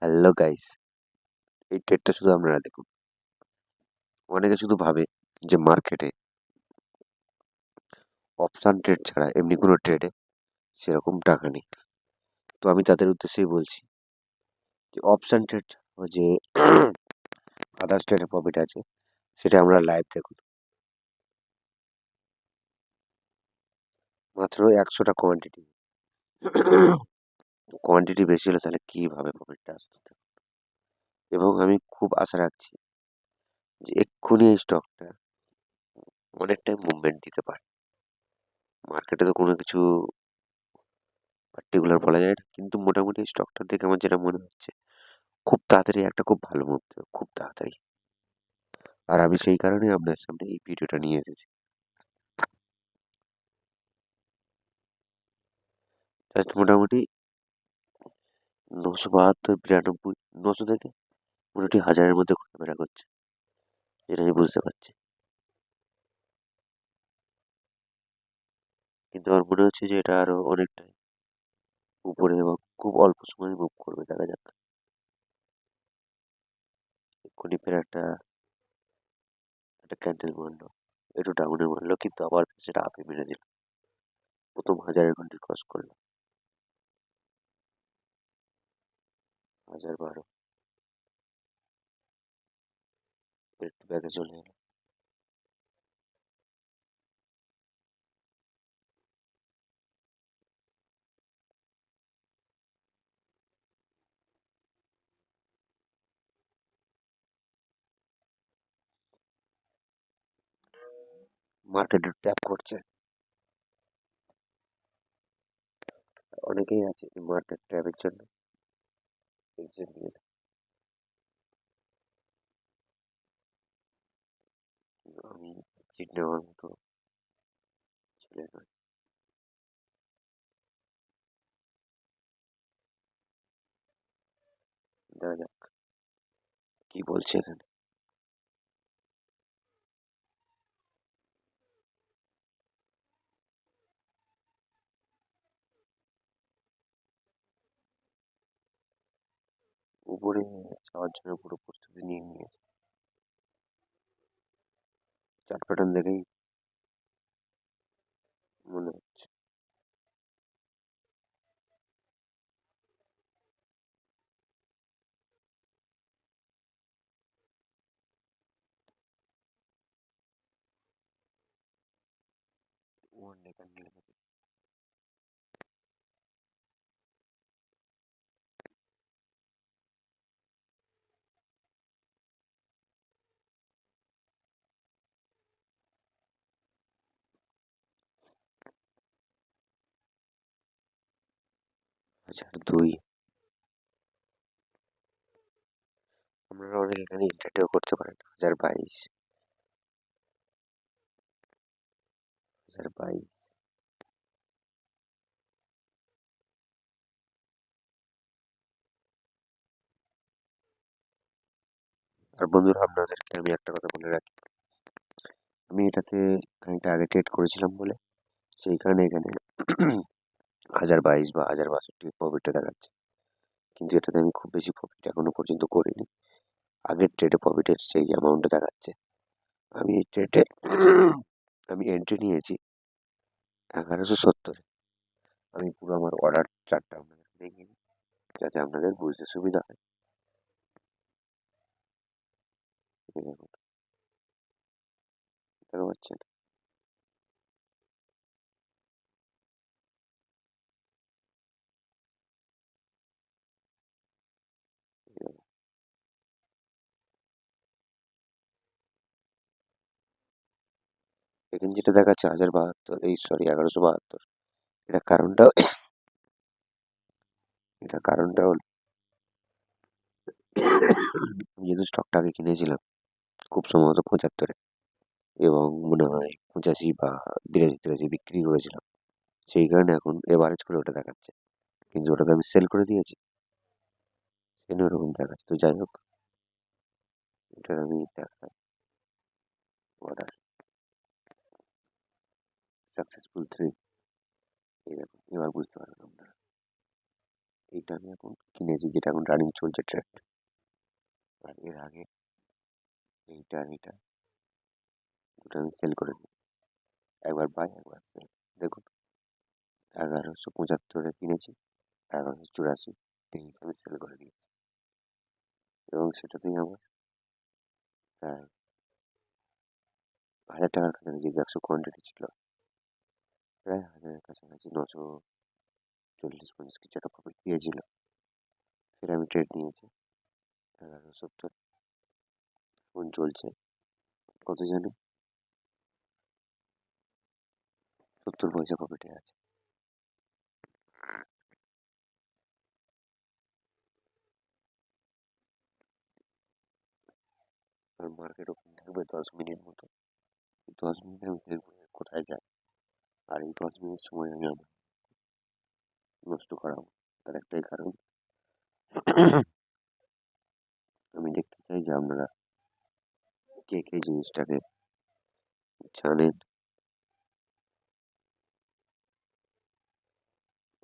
Hello guys, এই ট্রেডটা শুধু আপনারা দেখুন। অনেকে শুধু ভাবে যে মার্কেটে অপশন ট্রেড ছাড়া এমনি কোনো ট্রেডে সেরকম টাকা নেই। তো আমি তাদের উদ্দেশ্যেই বলছি যে অপশন ট্রেড যে আদার্স ট্রেডে প্রফিট আছে সেটা আমরা লাইভ দেখুন। মাত্র 100টা কোয়ান্টিটি, কোয়ান্টিটি বেশি হলে তাহলে কিভাবে প্রফিটটা আসতে থাকে। এবং আমি খুব আশা রাখছি যে এক্ষুনি এই স্টকটা অনেকটাই মুভমেন্ট দিতে পারে। মার্কেটে তো কোনো কিছু পার্টিকুলার বলা যায় না, কিন্তু মোটামুটি স্টকটার দেখে আমার যেটা মনে হচ্ছে খুব তাড়াতাড়ি একটা খুব ভালো মুভ দেবে, খুব তাড়াতাড়ি। আর আমি সেই কারণেই আপনার সামনে এই ভিডিওটা নিয়ে এসেছি। জাস্ট মোটামুটি 972, 92, 900 থেকে মোটামুটি হাজারের মধ্যে ঘোরাফেরা করছে, এটা আমি বুঝতে পারছি। কিন্তু আমার মনে হচ্ছে যে এটা আরো অনেকটাই উপরে এবং খুব অল্প সময় মুভ করবে, দেখা যাক। এক্ষুনি ফের একটা একটা ক্যান্ডেল মারলো, একটু ডাউনে মারলো, কিন্তু আবার সেটা আপে মেরে দিল। প্রথম হাজারের ঘন্টি ক্রস করলো, 1012, একটু ব্যাগে চলে এলো। মার্কেটে ট্যাপ করছে, অনেকেই আছে এই মার্কেট ট্যাপের জন্য এক্সিট নিয়ে নেয়। আমি এক্সিট নেওয়ার মতো ছেলে নয়। দেখা যাক কি বলছে এখানে। উপরে যাওয়ার জন্য পুরো প্রস্তুতি নিয়ে নিয়েছে, চার্ট প্যাটার্ন দেখেই মনে হচ্ছে। One day candle 1002। আপনারা অনেক এখানে ইন্টারটেও করতে পারেন। 1022, 1022। আর বন্ধুরা, আপনাদেরকে আমি একটা কথা বলে রাখি, আমি এটাতে খানিকটা আগে ট্রেড করেছিলাম বলে সেই কারণে এখানে 1022 বা 1062 প্রফিটটা দেখাচ্ছে। কিন্তু এটাতে আমি খুব বেশি প্রফিট এখনো পর্যন্ত করিনি। আগের ট্রেডে প্রফিটের সেই অ্যামাউন্টে দেখাচ্ছে। আমি এই ট্রেডে আমি এন্ট্রি নিয়েছি 1170। আমি পুরো আমার অর্ডার চার্টটা আপনাদের দেখিয়ে নিই, যাতে আপনাদের বুঝতে সুবিধা হয়। এই দেখুন, দেখতে পাচ্ছেন? এই দেখুন। এখানে যেটা দেখাচ্ছে 1072, এই সরি 1172, এটা কারণটা এটা কারণটা হলো আমি যেহেতু স্টকটা আগে কিনেছিলাম খুব সম্ভবত 75-এ, এবং মনে হয় 85 বা 82-83 বিক্রি করেছিলাম। সেই কারণে এখন এভারেজ করে ওটা দেখাচ্ছে, কিন্তু ওটাকে আমি সেল করে দিয়েছি, সেই জন্য ওরকম দেখাচ্ছে। তো যাই হোক, এটার আমি দেখাই অর্ডার সাকসেসফুল 3। এই দেখুন, এবার বুঝতে পারবেন আপনারা। এইটা আমি এখন কিনেছি, যেটা এখন রানিং চলছে ট্রেন্ড। আর এর আগে এইটা আর এইটা দুটো আমি সেল করে দিই, একবার বাই একবার সেল। দেখুন, 1175 কিনেছি, 1184 এই হিসাবে সেল করে দিয়েছি, এবং সেটাতেই আমার প্রায় 1000 টাকার কাছাকাছি, যে 100 কোয়ান্টিটি ছিল, প্রায় 1000-এর কাছাকাছি, 940-50 কিছু একটা প্রফিট দিয়েছিল। ফের আমি ট্রেড নিয়েছি 1170, এখন চলছে কত জানো, 70 পয়সা প্রফিটে আছে। আর মার্কেট ওপেন থাকবে 10 মিনিট মতো, 10 মিনিটের আমি দেখবো কোথায় যায়। আর এই 10 মিনিট সময় আমি আমার নষ্ট করাবো, তার একটাই কারণ, আমি দেখতে চাই যে আপনারা কে কে জিনিসটাকে জানেন।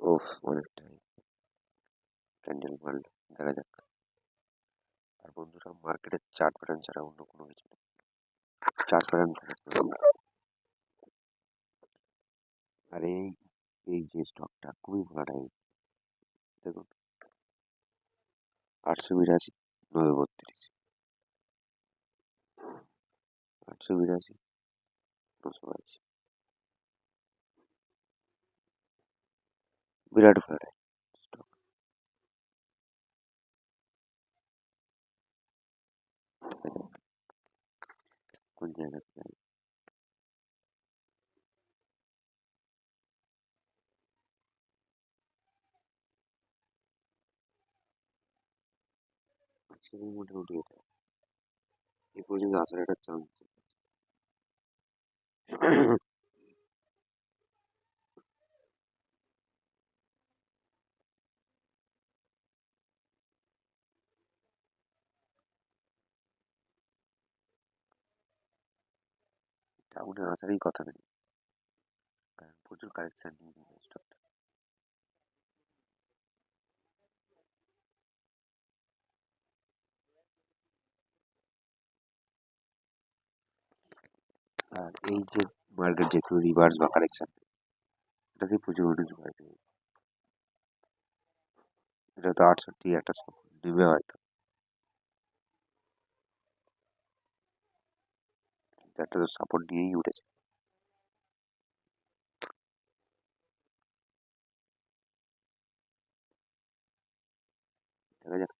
ওফ, অনেকটাই ক্যান্ডেল মারলো, দেখা যাক। আর বন্ধুরা, মার্কেটের চার্ট প্যাটার্ন ছাড়া অন্য কোনো কিছু নেই, চার্ট প্যাটার্ন ছাড়া। আর এই যে স্টকটা খুবই ভোলাটাইল, দেখুন 882, 932, 882, 922, বিরাট ভোলাটাইল স্টক। কোন জায়গাতে যায়, আজকের মোটামুটি এটা এ পর্যন্ত আসার একটা চান্স। ডাউনে আসারই কথা নেই, কারণ প্রচুর কারেকশন নিয়ে নিল স্টকটা। আর এই যে মার্কেট যেহেতু রিভার্স বা কারেকশন, এটাতে প্রচুর উঠেছে হয়তো, এটা তো 68 একটা সাপোর্ট নেবে হয়তো, কিন্তু একটা তো সাপোর্ট নিয়েই উঠেছে। দেখা যাক,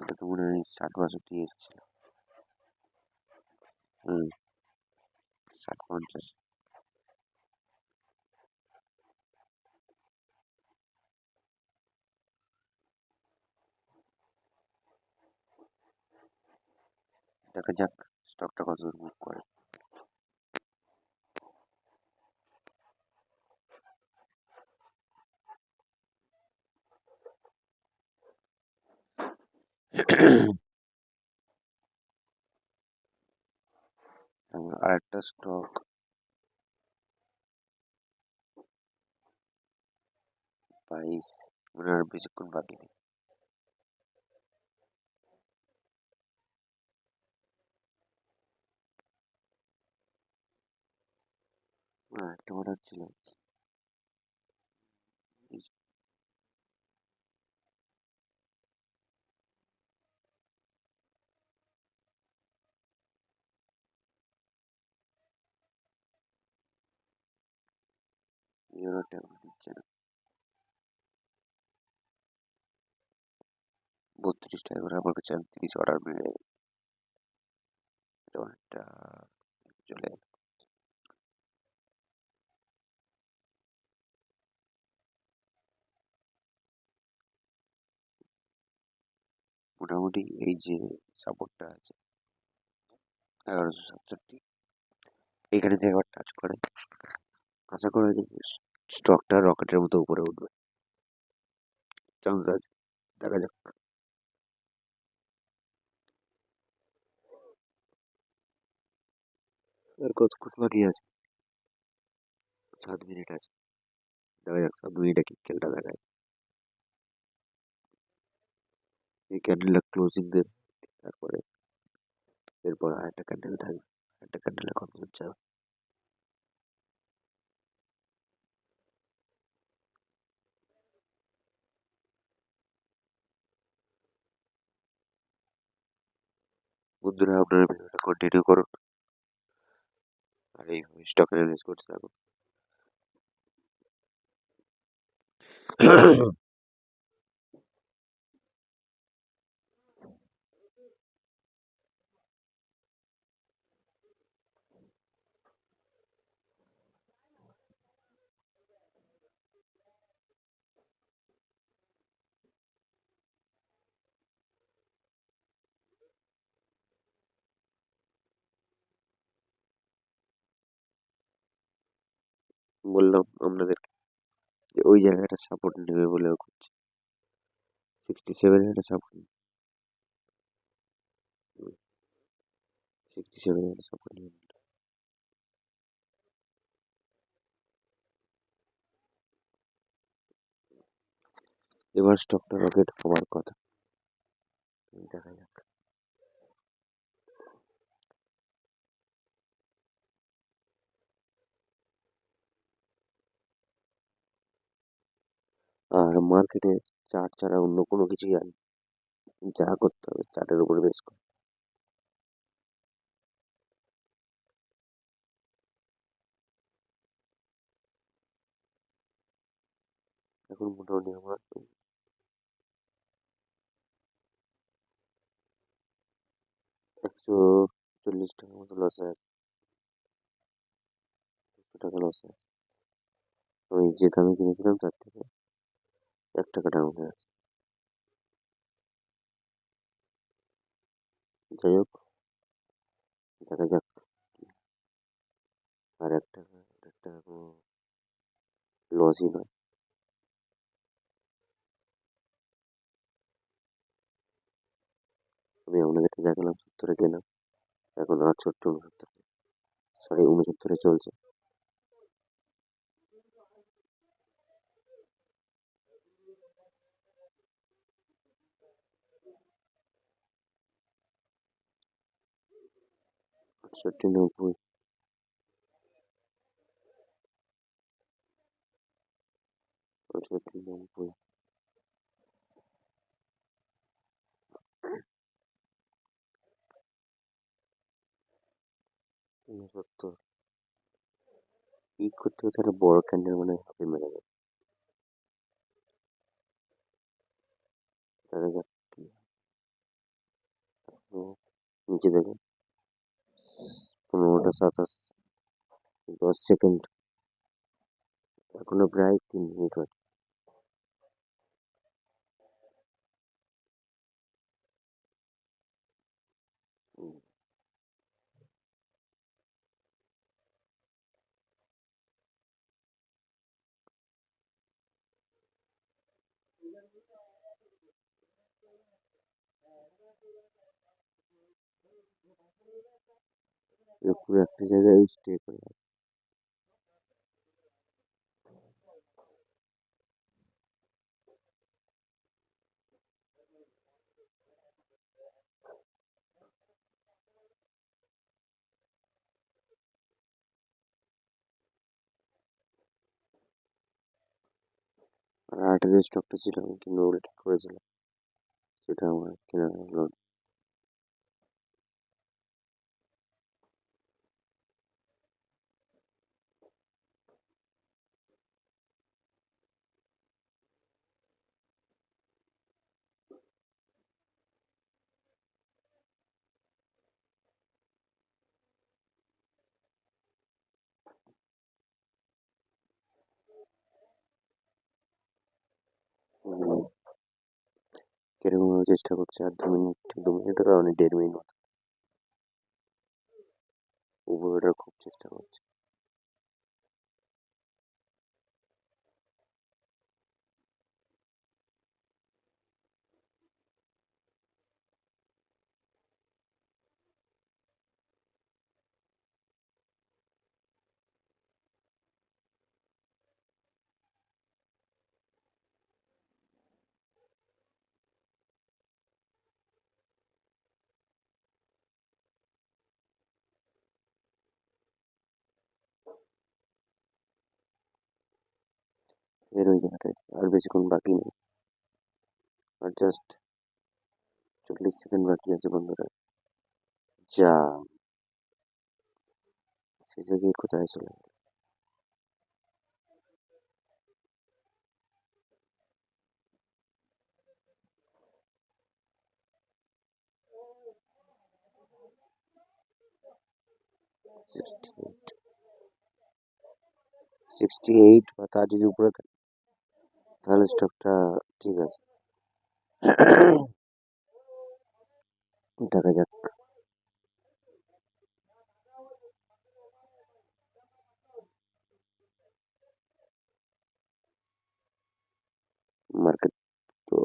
এটা তো মনে হয় 60-62 এসেছিল। হুম, 60-50। দেখা যাক স্টকটা কত দূর মুভ করে। আমার আরেকটা স্টক 22, মানে আর বেশিক্ষণ বাকি নেই। আমার একটা অর্ডার ছিল, এই অর্ডারটা এখন দিচ্ছে না, 32 টাকা করে আমার কাছে 30 অর্ডার মিলে অনেকটা চলে গেল। মোটামুটি এই যে সাপোর্টটা আছে 1167, এখানে থেকে আবার টাচ করে, আশা করা যায় স্টকটা রকেটের মতো উপরে উঠবে, চান্স আছে, দেখা যাক। আর কতক্ষণ বাকি আছে, 7 মিনিট আছে। দেখা যাক 7 মিনিটে কি খেলটা দেখায়। এই ক্যান্ডেলটা ক্লোজিং দেবে, তারপরে এরপর আরেকটা ক্যান্ডেল থাকবে, একটা ক্যান্ডেলে কতজন যাবে। বন্ধুরা আপনারা ভিডিওটা কন্টিনিউ করুন আর এইভাবে স্টক অ্যানালাইসিস করতে থাকুন। বললাম আপনাদেরকে যে ওই জায়গাটা সাপোর্ট নেবে বলেও করছে, 67 একটা সাপোর্ট, 67 একটা সাপোর্ট নেবে। এবার স্টকটা রকেট হওয়ার কথা, দেখা যাক। আর মার্কেটে চার্ট ছাড়া অন্য কোনো কিছুই আর যা করতে হবে চার্টের উপরে বেস করে। এখন মোটামুটি আমার 140 টাকার মতো লস আছে, 100 টাকা লস আছে। আমি যে দামে কিনেছিলাম তার থেকে 1 টাকা ডাউন হয়ে আছে। যাই হোক, দেখা যাক। আর 1 টাকা 1 টাকা কোনো লসই নয়। আমি আপনাদেরকে দেখালাম 70-এ কেনা, এখন 68, 69, সরি 69-এ চলছে। আটষট্টি, 90, 68, 90, 69। পিক করতে করতে একটা বড় ক্যান্ডেল মানে হাতে মেরে যাবে। দেখা যাক কি হয়। তো নিচে দেখুন 15টা 27, 10 সেকেন্ড, এখনো প্রায় 3 মিনিট হয়। পুরো একটা জায়গায় স্টে করে আছে। আর আটের যে স্টকটা ছিল আমি কিন্তু উল্টে করেছিলাম, সেটা আমার কেনা হলো না। উম, কিরকম ভাবে চেষ্টা করছে, আর 2 মিনিট, 2 মিনিটের কারণে 1.5 মিনিট মতো উপরে ওঠার খুব চেষ্টা করছে। এর ওই জায়গাটায় আর বেশিক্ষণ বাকি নেই, আর জাস্ট 40 সেকেন্ড বাকি আছে বন্ধুরা। যা, সে জায়গায় কোথায় চলে গেল? 68 বা তার যদি উপরে থাকে তাহলে স্টকটা ঠিক আছে। দেখা যাক। মার্কেট তো